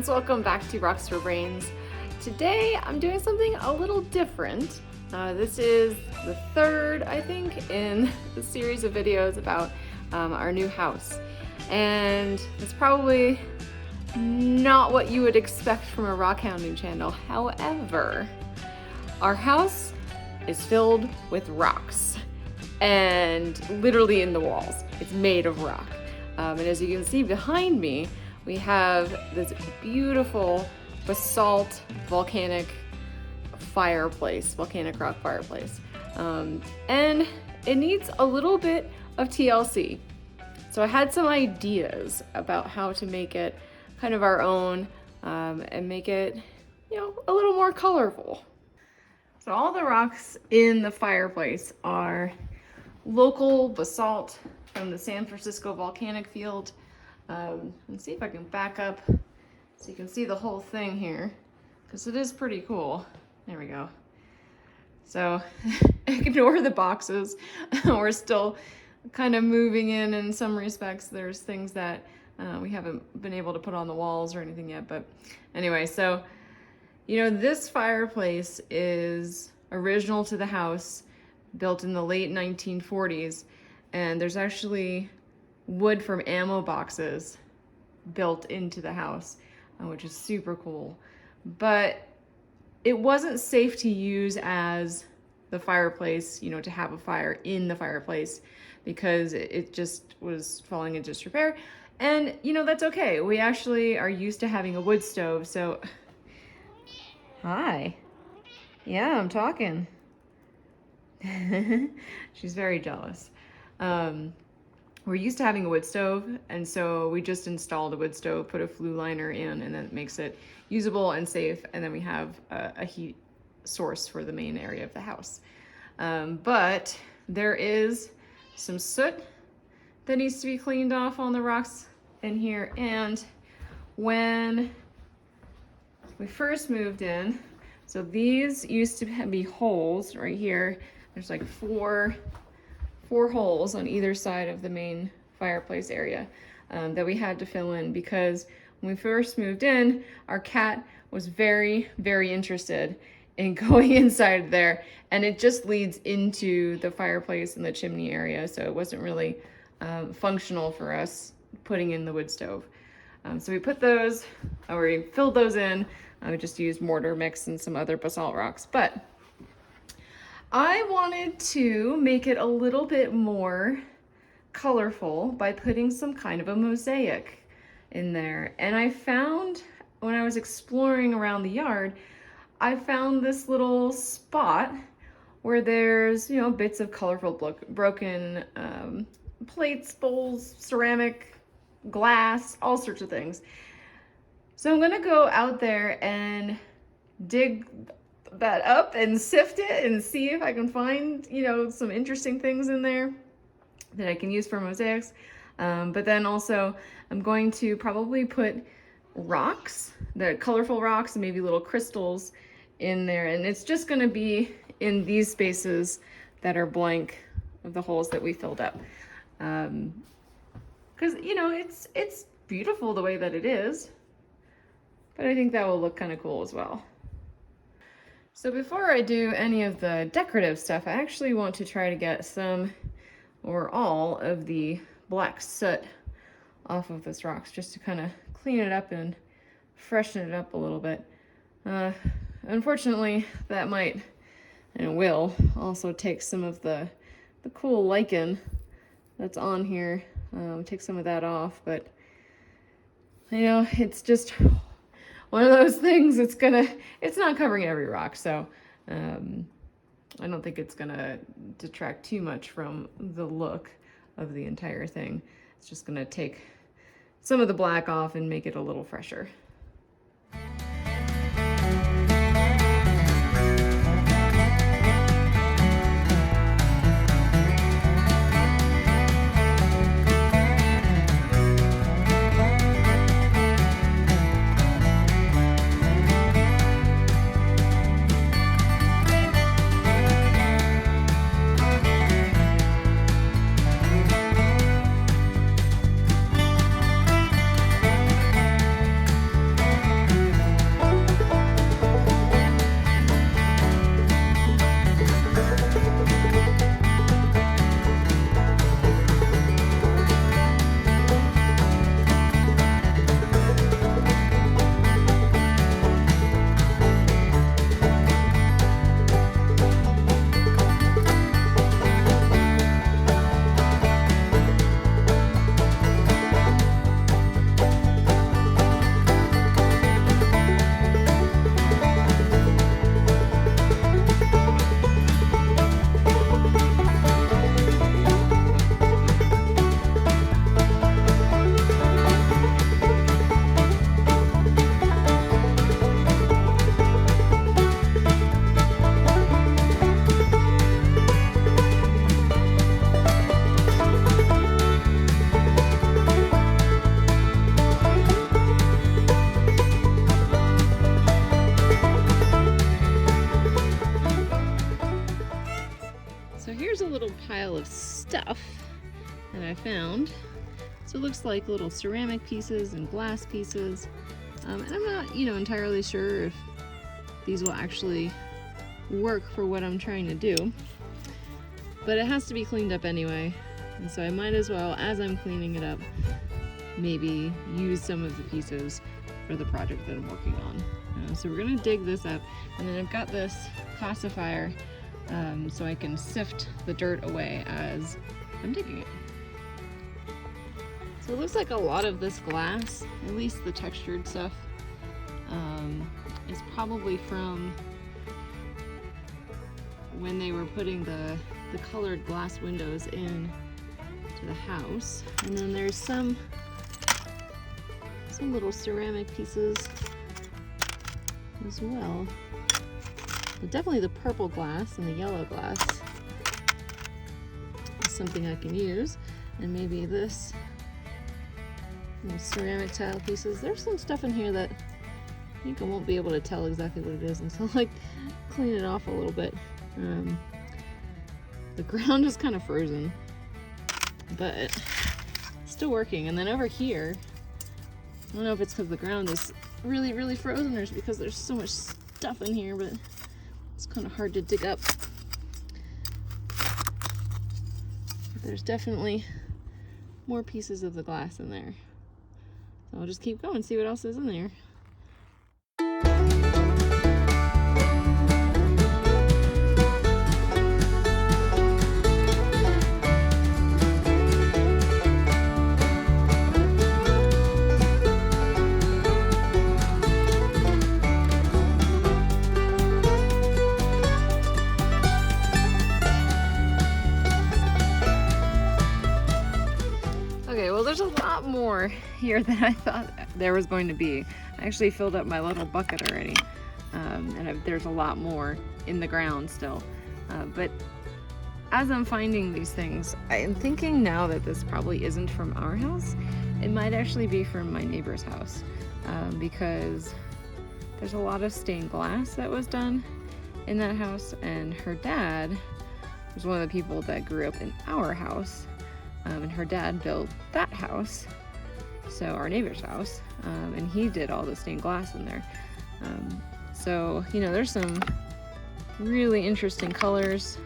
friends, welcome back to Rocks for Brains. Today I'm doing something a little different. This is the third, I think, in the series of videos about our new house. And it's probably not what you would expect from a rock hounding channel. However, our house is filled with rocks and literally in the walls. It's made of rock. And as you can see behind me, we have this beautiful basalt volcanic rock fireplace. And it needs a little bit of TLC. So I had some ideas about how to make it kind of our own and make it, a little more colorful. So all the rocks in the fireplace are local basalt from the San Francisco volcanic field. Let's see if I can back up so you can see the whole thing here, because it is pretty cool. There we go. So ignore the boxes. We're still kind of moving in some respects. There's things that we haven't been able to put on the walls or anything yet. But anyway, so, this fireplace is original to the house, built in the late 1940s. And there's actually wood from ammo boxes built into the house, which is super cool. But it wasn't safe to use as the fireplace, to have a fire in the fireplace, because it just was falling into disrepair. And, that's okay. We actually are used to having a wood stove, so... Hi. Yeah, I'm talking. She's very jealous. We're used to having a wood stove, and so we just installed a wood stove, put a flue liner in, and then it makes it usable and safe, and then we have a heat source for the main area of the house. But there is some soot that needs to be cleaned off on the rocks in here, and when we first moved in, so these used to be holes right here. There's like four holes on either side of the main fireplace area that we had to fill in, because when we first moved in, our cat was very, very interested in going inside there, and it just leads into the fireplace and the chimney area, so it wasn't really functional for us putting in the wood stove. So we put those, or we filled those in. We just used mortar mix and some other basalt rocks, but I wanted to make it a little bit more colorful by putting some kind of a mosaic in there. And I found, when I was exploring around the yard, I found this little spot where there's, bits of colorful broken plates, bowls, ceramic, glass, all sorts of things. So I'm gonna go out there and dig that up and sift it and see if I can find, some interesting things in there that I can use for mosaics. But then also I'm going to probably put rocks, the colorful rocks, and maybe little crystals in there. And it's just gonna be in these spaces that are blank of the holes that we filled up. Because, it's beautiful the way that it is, but I think that will look kind of cool as well. So before I do any of the decorative stuff, I actually want to try to get some or all of the black soot off of those rocks, just to kind of clean it up and freshen it up a little bit. Unfortunately, that might and will also take some of the cool lichen that's on here, take some of that off, but it's just one of those things. It's not covering every rock, so I don't think it's gonna detract too much from the look of the entire thing. It's just gonna take some of the black off and make it a little fresher. So here's a little pile of stuff that I found. So it looks like little ceramic pieces and glass pieces. And I'm not, entirely sure if these will actually work for what I'm trying to do. But it has to be cleaned up anyway. And so I might as well, as I'm cleaning it up, maybe use some of the pieces for the project that I'm working on. So we're gonna dig this up, and then I've got this classifier so I can sift the dirt away as I'm digging it. So it looks like a lot of this glass, at least the textured stuff, is probably from when they were putting the colored glass windows in to the house. And then there's some little ceramic pieces as well. But definitely the purple glass and the yellow glass is something I can use. And maybe this ceramic tile pieces. There's some stuff in here that I think I won't be able to tell exactly what it is until I clean it off a little bit. The ground is kind of frozen, but still working. And then over here, I don't know if it's because the ground is really, really frozen or it's because there's so much stuff in here, but it's kind of hard to dig up. But there's definitely more pieces of the glass in there. So I'll just keep going, see what else is in there. There's a lot more here than I thought there was going to be. I actually filled up my little bucket already, and there's a lot more in the ground still. But as I'm finding these things, I'm thinking now that this probably isn't from our house. It might actually be from my neighbor's house, because there's a lot of stained glass that was done in that house, and her dad was one of the people that grew up in our house. And her dad built that house, so our neighbor's house, and he did all the stained glass in there. So, there's some really interesting colors,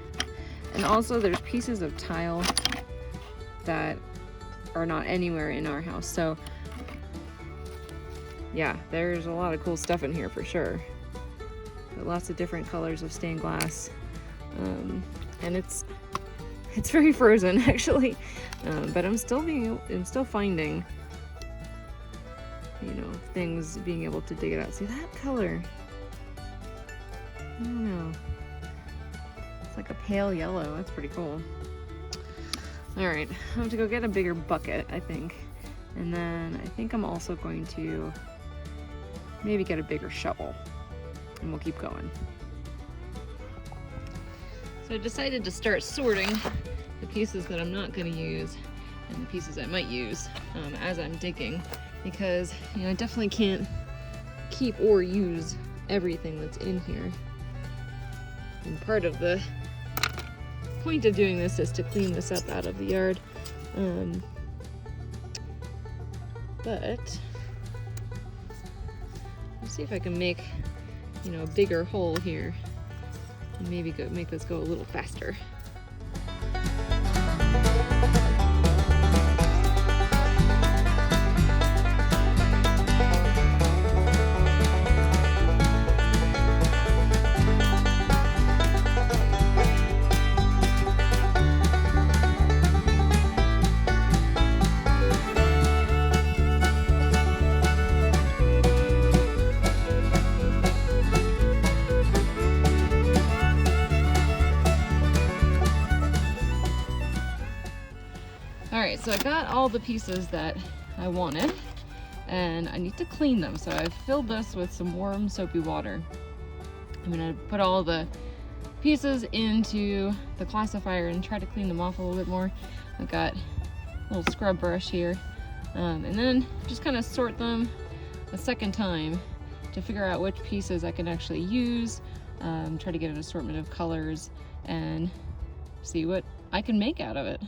and also there's pieces of tile that are not anywhere in our house. So, yeah, there's a lot of cool stuff in here for sure. But lots of different colors of stained glass, and it's very frozen actually, but I'm still finding, things, being able to dig it out. See that color? I don't know. It's like a pale yellow. That's pretty cool. All right, I have to go get a bigger bucket, I think, and then I think I'm also going to maybe get a bigger shovel, and we'll keep going. So I decided to start sorting the pieces that I'm not going to use and the pieces I might use as I'm digging, because I definitely can't keep or use everything that's in here. And part of the point of doing this is to clean this up out of the yard. But let's see if I can make a bigger hole here. And maybe make this go a little faster. Alright, so I got all the pieces that I wanted, and I need to clean them. So I've filled this with some warm soapy water. I'm going to put all the pieces into the classifier and try to clean them off a little bit more. I've got a little scrub brush here, and then just kind of sort them a second time to figure out which pieces I can actually use, try to get an assortment of colors, and see what I can make out of it.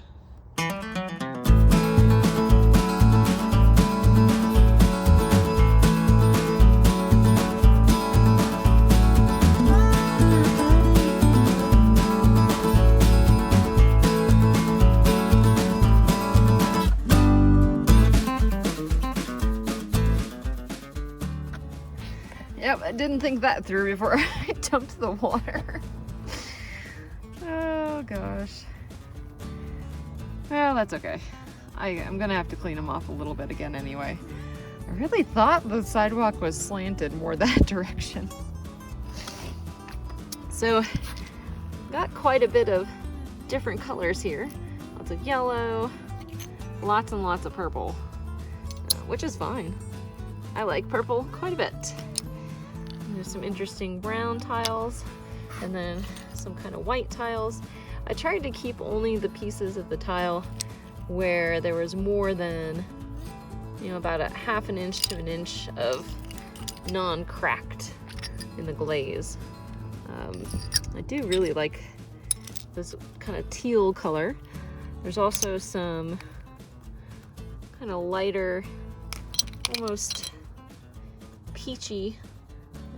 Yep, I didn't think that through before I dumped the water. Oh gosh. Well, that's okay. I'm gonna have to clean them off a little bit again anyway. I really thought the sidewalk was slanted more that direction. So, got quite a bit of different colors here. Lots of yellow, lots and lots of purple, which is fine. I like purple quite a bit. There's some interesting brown tiles and then some kind of white tiles. I tried to keep only the pieces of the tile where there was more than, you know, about a ½ inch to 1 inch of non-cracked in the glaze. I do really like this kind of teal color. There's also some kind of lighter, almost peachy.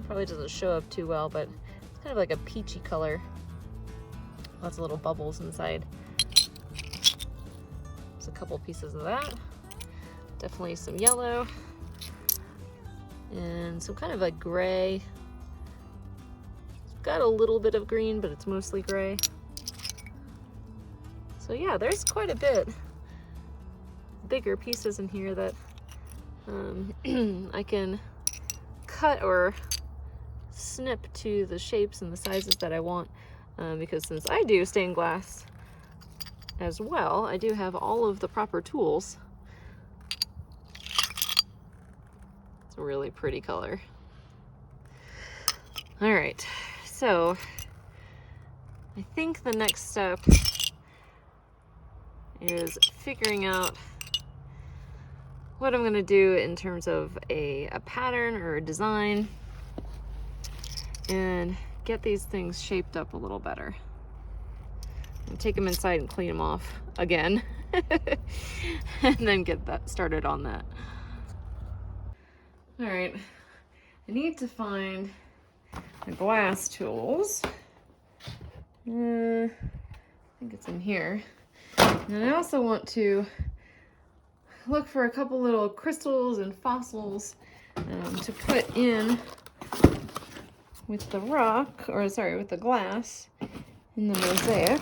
Probably doesn't show up too well, but it's kind of like a peachy color. Lots of little bubbles inside. There's a couple pieces of that. Definitely some yellow. And some kind of a gray. It's got a little bit of green, but it's mostly gray. So yeah, there's quite a bit bigger pieces in here that I can cut or snip to the shapes and the sizes that I want, because since I do stained glass as well, I do have all of the proper tools. It's a really pretty color. All right, so I think the next step is figuring out what I'm gonna do in terms of a pattern or a design, and get these things shaped up a little better. And take them inside and clean them off again. And then get that started on that. All right, I need to find my glass tools. I think it's in here. And I also want to look for a couple little crystals and fossils to put in with the rock, or sorry, with the glass in the mosaic.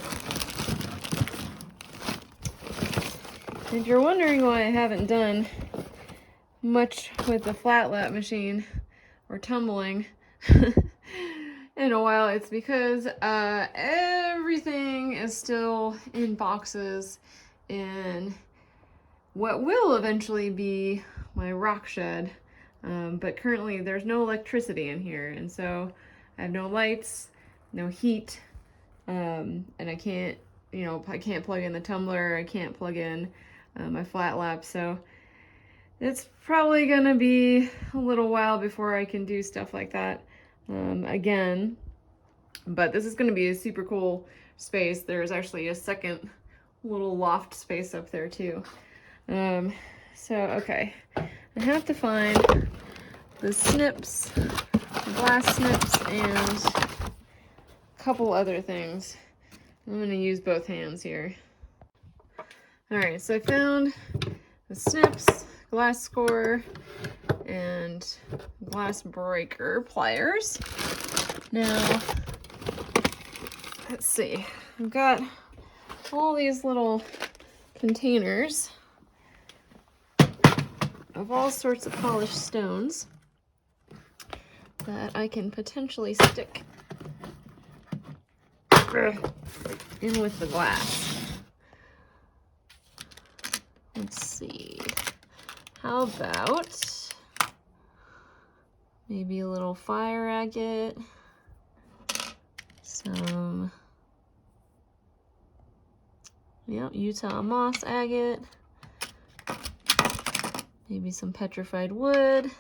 If you're wondering why I haven't done much with the flat lap machine or tumbling in a while, it's because everything is still in boxes in what will eventually be my rock shed. But currently there's no electricity in here, and so I have no lights, no heat, and I can't, you know, I can't plug in the tumbler, I can't plug in my flat lap, so it's probably gonna be a little while before I can do stuff like that again. But this is gonna be a super cool space. There's actually a second little loft space up there too. So, okay, I have to find the snips, the glass snips, and a couple other things. I'm gonna use both hands here. All right, so I found the snips, glass score, and glass breaker pliers. Now, let's see, I've got all these little containers of all sorts of polished stones that I can potentially stick in with the glass. Let's see, how about maybe a little fire agate, some, yeah, Utah moss agate, maybe some petrified wood,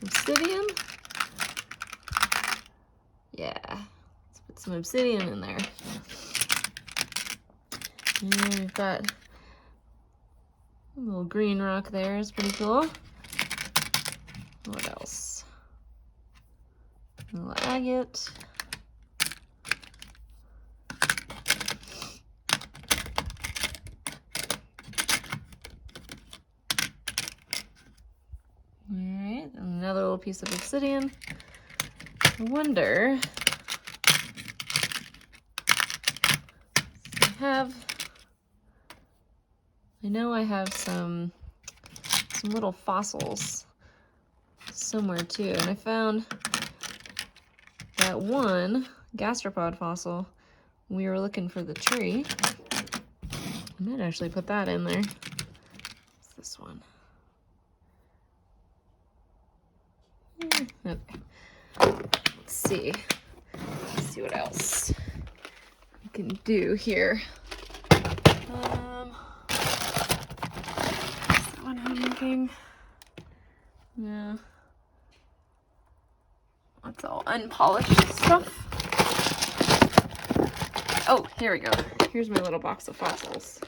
obsidian, Yeah, let's put some obsidian in there. And we've got a little green rock there, it's pretty cool. What else? A little agate. Alright, another little piece of obsidian. I wonder, I know I have some little fossils somewhere too, and I found that one gastropod fossil when we were looking for the tree. I might actually put that in there. It's this one. Okay. Let's see what else we can do here. Is that one I'm making? Yeah. That's all unpolished stuff. Oh, here we go. Here's my little box of fossils.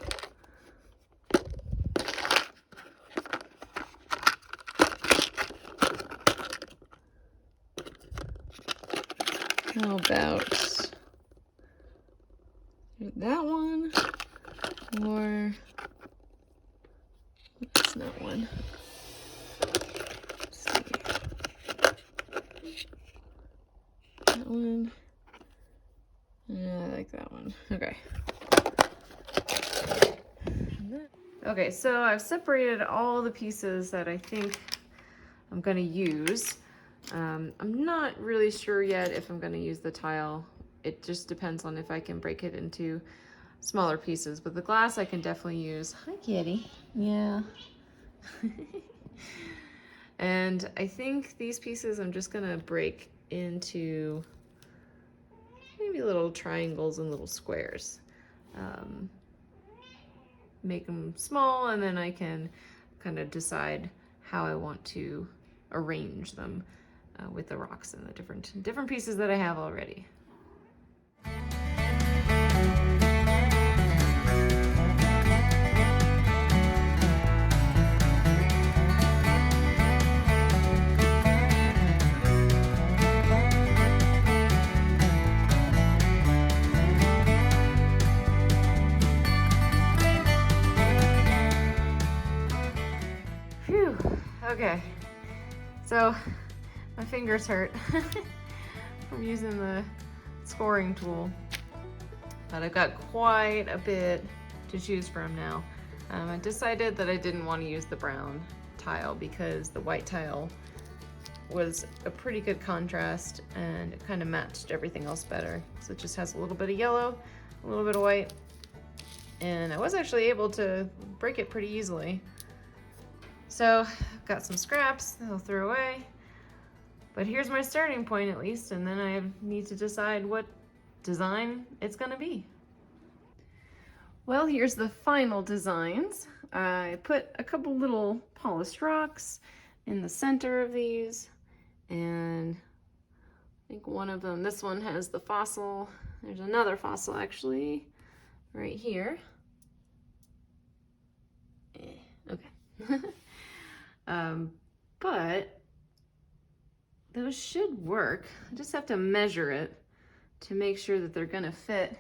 How about that one? Or that's not one. Let's see. That one. Yeah, I like that one. Okay. Okay, so I've separated all the pieces that I think I'm gonna use. I'm not really sure yet if I'm gonna use the tile. It just depends on if I can break it into smaller pieces, but the glass I can definitely use. Hi, kitty. Yeah. And I think these pieces I'm just gonna break into maybe little triangles and little squares. Make them small, and then I can kind of decide how I want to arrange them with the rocks and the different pieces that I have already. Phew, okay. So my fingers hurt from using the scoring tool, but I've got quite a bit to choose from now. I decided that I didn't want to use the brown tile because the white tile was a pretty good contrast and it kind of matched everything else better. So it just has a little bit of yellow, a little bit of white, and I was actually able to break it pretty easily. So I've got some scraps that I'll throw away, but here's my starting point at least, and then I need to decide what design it's gonna be. Well, here's the final designs. I put a couple little polished rocks in the center of these, and I think one of them, this one has the fossil. There's another fossil actually right here. Okay. But those should work. I just have to measure it to make sure that they're gonna fit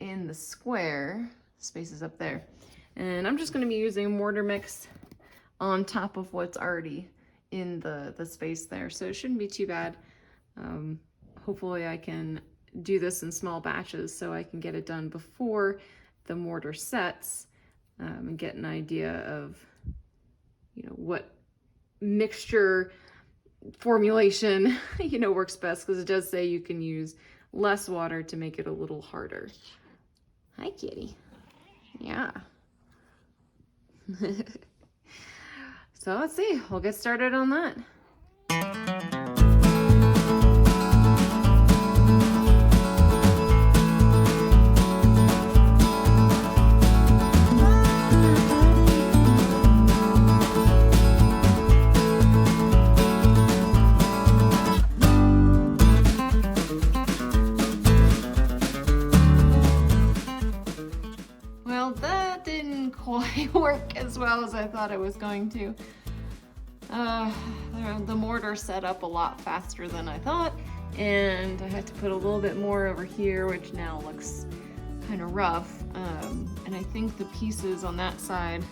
in the square spaces up there. And I'm just gonna be using mortar mix on top of what's already in the space there. So it shouldn't be too bad. Hopefully I can do this in small batches so I can get it done before the mortar sets and get an idea of, you know, what mixture formulation, you know, works best, because it does say you can use less water to make it a little harder. Hi, kitty. Yeah. So let's see, we'll get started on that. work as well as I thought it was going to. The mortar set up a lot faster than I thought, and I had to put a little bit more over here, which now looks kind of rough. And I think the pieces on that side,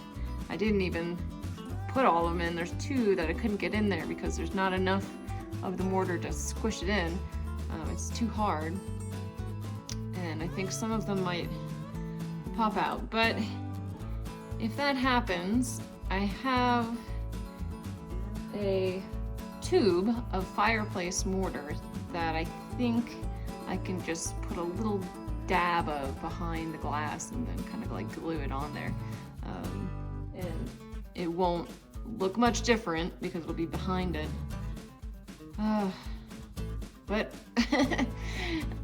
I didn't even put all of them in. There's two that I couldn't get in there because there's not enough of the mortar to squish it in. It's too hard. And I think some of them might pop out. But if that happens, I have a tube of Fireplace mortar that I think I can just put a little dab of behind the glass and then kind of like glue it on there. And it won't look much different because it'll be behind it. But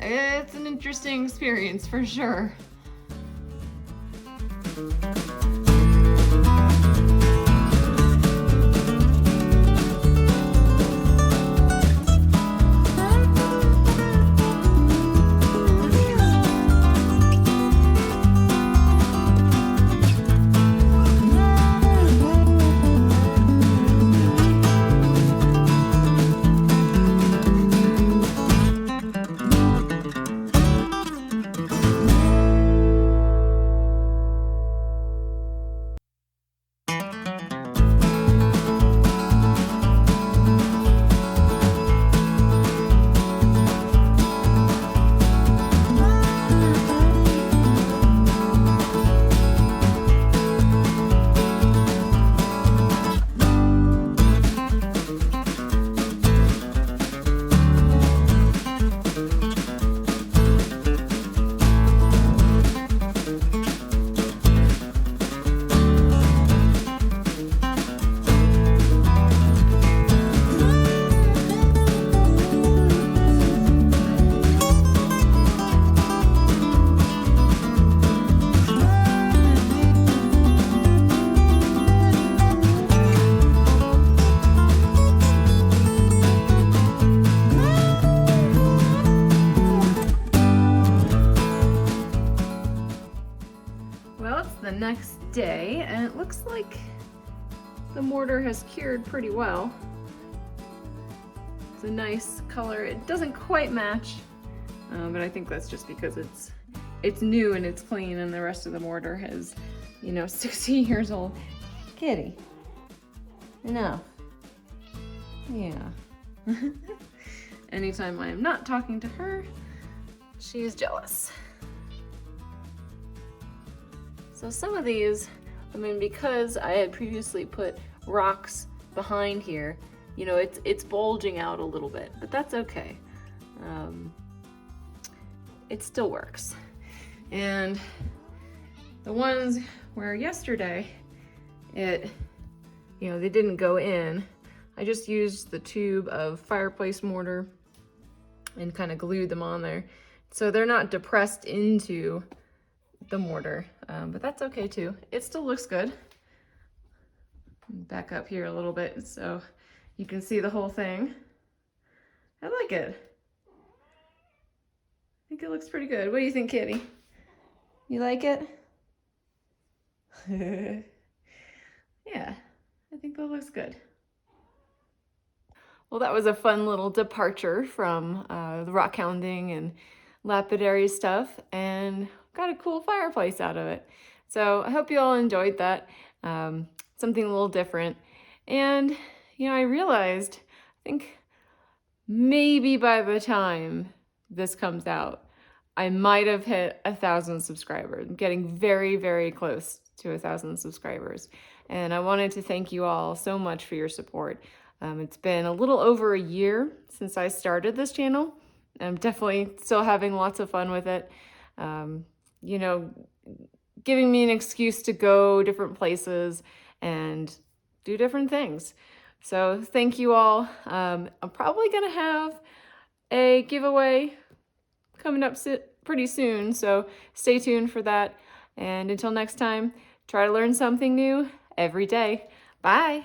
it's an interesting experience for sure. The next day, and it looks like the mortar has cured pretty well. It's a nice color. It doesn't quite match, but I think that's just because it's new and it's clean, and the rest of the mortar is, 60 years old. Kitty, enough. Yeah. Anytime I am not talking to her, she's jealous. So some of these, because I had previously put rocks behind here, it's bulging out a little bit, but that's okay. It still works. And the ones where yesterday they didn't go in, I just used the tube of Fireplace mortar and kind of glued them on there. So they're not depressed into the mortar, but that's okay too. It still looks good. Back up here a little bit so you can see the whole thing. I like it. I think it looks pretty good. What do you think, Kitty? You like it? Yeah, I think that looks good. Well, that was a fun little departure from the rock hounding and lapidary stuff, and got a cool fireplace out of it. So I hope you all enjoyed that. Something a little different. And, I realized, I think maybe by the time this comes out, I might have hit 1,000 subscribers. I'm getting very, very close to 1,000 subscribers. And I wanted to thank you all so much for your support. It's been a little over a year since I started this channel. I'm definitely still having lots of fun with it. Giving me an excuse to go different places and do different things. So thank you all. I'm probably gonna have a giveaway coming up pretty soon, so stay tuned for that. And until next time, try to learn something new every day. Bye.